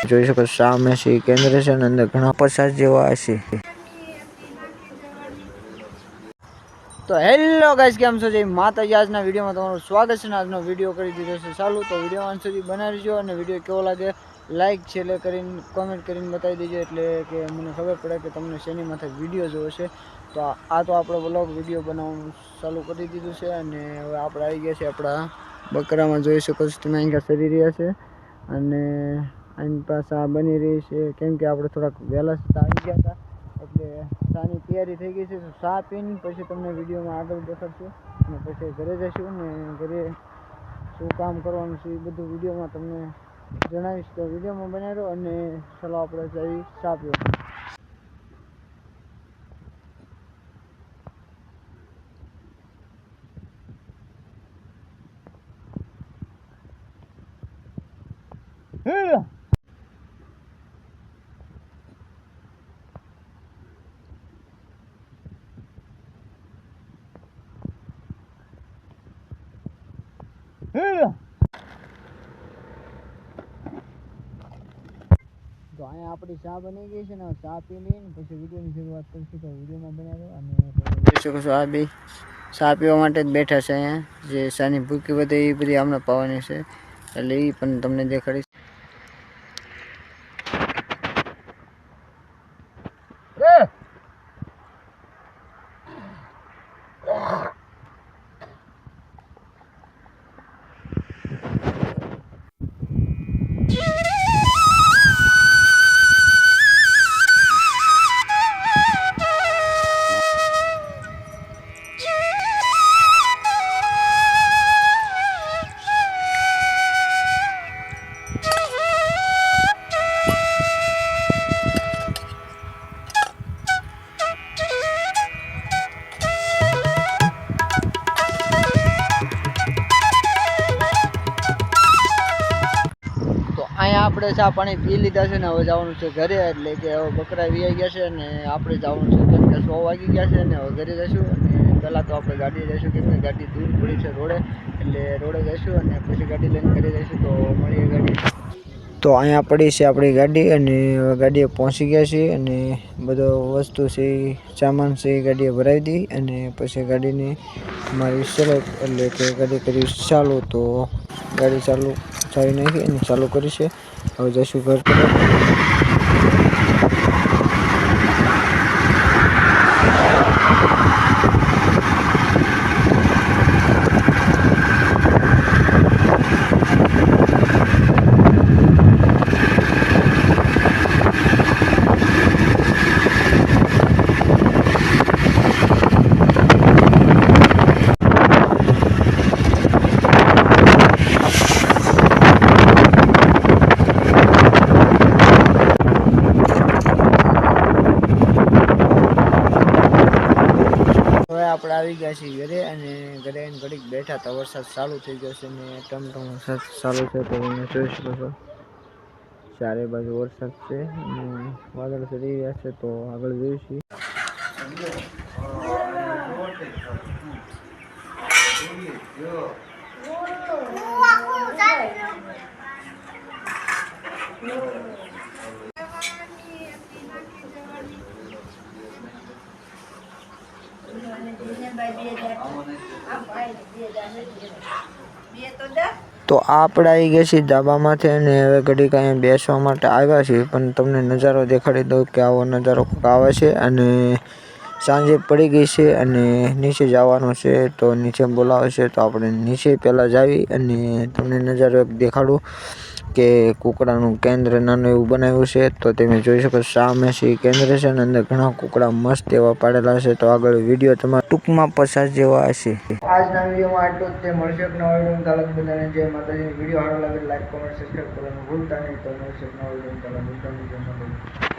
જોઈ શકો સામે છે કેન્દ્ર છે અને અંદર ઘણા પસાર જેવા હશે. તો હેલો ગાઈસ, કેમ છો? જય માતાજી. આજના વિડીયોમાં તમારું સ્વાગત છે. આજનો વિડીયો કરી દીધો છે ચાલુ, તો વિડીયો અંત સુધી બનાવી દેજો અને વિડીયો કેવો લાગે લાઈક છેલ્લે કરીને કોમેન્ટ કરીને બતાવી દેજો, એટલે કે મને ખબર પડે કે તમને શેની માથે વિડીયો જોવો છે. તો આ તો આપણો બ્લોગ વિડીયો બનાવવાનું ચાલુ કરી દીધું છે અને હવે આપણે આવી ગયા છે આપણા બકરામાં. જોઈ શકો છો તમે, અહીંયા સરી રહ્યા છે અને આની પાસે આ બની રહી છે, કેમ કે આપણે થોડાક વહેલા આવી ગયા હતા એટલે ચાની તૈયારી થઈ ગઈ છે. તો ચા પીને પછી તમને વિડીયોમાં આગળ દેખાડશું અને પછી ઘરે જઈશું ને ઘરે શું કામ કરવાનું છે એ બધું વિડીયોમાં તમને જણાવીશ. તો વિડીયોમાં બનાવી દો અને ચાલો આપણે જઈ ચા પીવા. તો અહીંયા આપણી ચા બની ગઈ છે ને, ચા પી લઈને પછી વિડીયોની શરૂઆત કરીશું. તો વિડીયોમાં બનાવ્યો અને જોઈ શકો છો આ બી ચા પીવા માટે જ બેઠા છે. અહીંયા જે ચાની ભૂકી વધે એ બધી આમને પાવાની છે, એટલે એ પણ તમને દેખાડીશ. અહીંયા આપણે ચા પાણી પી લીધા છે ને હવે જવાનું છે ઘરે, એટલે કે હવે બકરા વીઆઈ ગયા છે અને આપણે જવાનું છે કેમ કે 100 વાગી ગયા છે ને હવે ઘરે જઈશું. અને પહેલાં તો આપણે ગાડી જઈશું કેમ કે ગાડી દૂર પડી છે રોડે, એટલે રોડે જઈશું અને પછી ગાડી લઈને ઘરે જઈશું. તો મળીએ ગાડી. તો અહીંયા પડી છે આપણી ગાડી અને ગાડીએ પહોંચી ગયા છીએ અને બધો વસ્તુ છે સામાન છે એ ગાડીએ ભરાવી દી અને પછી ગાડીની મારી ચલો એટલે કે ગાડી કરી ચાલુ. તો ગાડી ચાલુ ચાવી નાખી અને ચાલુ કરી છે. હવે જઈશું ઘર તરફ. આપણે આવી ગયા છીએ ઘરે અને ઘરે આવીને ઘડીક બેઠા હતા. વરસાદ ચાલુ થઈ ગયો છે ને ટમટમ વરસાદ ચાલુ છે. તો તમે જોઈ શકો છો ચારે બાજુ વરસાદ છે અને વાદળ ચડી રહ્યા છે. તો આગળ જોઈશું. તો આપણે આવી ગયા છીએ ધાબામાંથી અને હવે ઘડીક અહીંયા બેસવા માટે આવ્યા છીએ, પણ તમને નજારો દેખાડી દઉં કે આવો નજારો આવે છે અને સાંજે પડી ગઈ છે અને નીચે જવાનું છે. તો નીચે બોલાવે છે તો આપણે નીચે પહેલાં જાવી અને તમને નજારો એક દેખાડું કે કૂકડાનું કેન્દ્ર નાનું એવું બનાવ્યું છે. તો તમે જોઈ શકો સામે છે કેન્દ્ર છે અને અંદર ઘણા કૂકડા મસ્ત એવા પાડેલા છે. તો આગળ વિડીયો તમારા ટૂંકમાં પસાર જેવા હશે. આજના વિડીયોમાં આટલું જ. તે મળશે એક નવા વિડીયો. બધાને જય માતાજી. વિડીયો સારો લાગે લાઈક કોમેન્ટ સબસ્ક્રાઈબ કરવાનું ભૂલતા નહીં. તો મળશે એક નવા વિડીયો.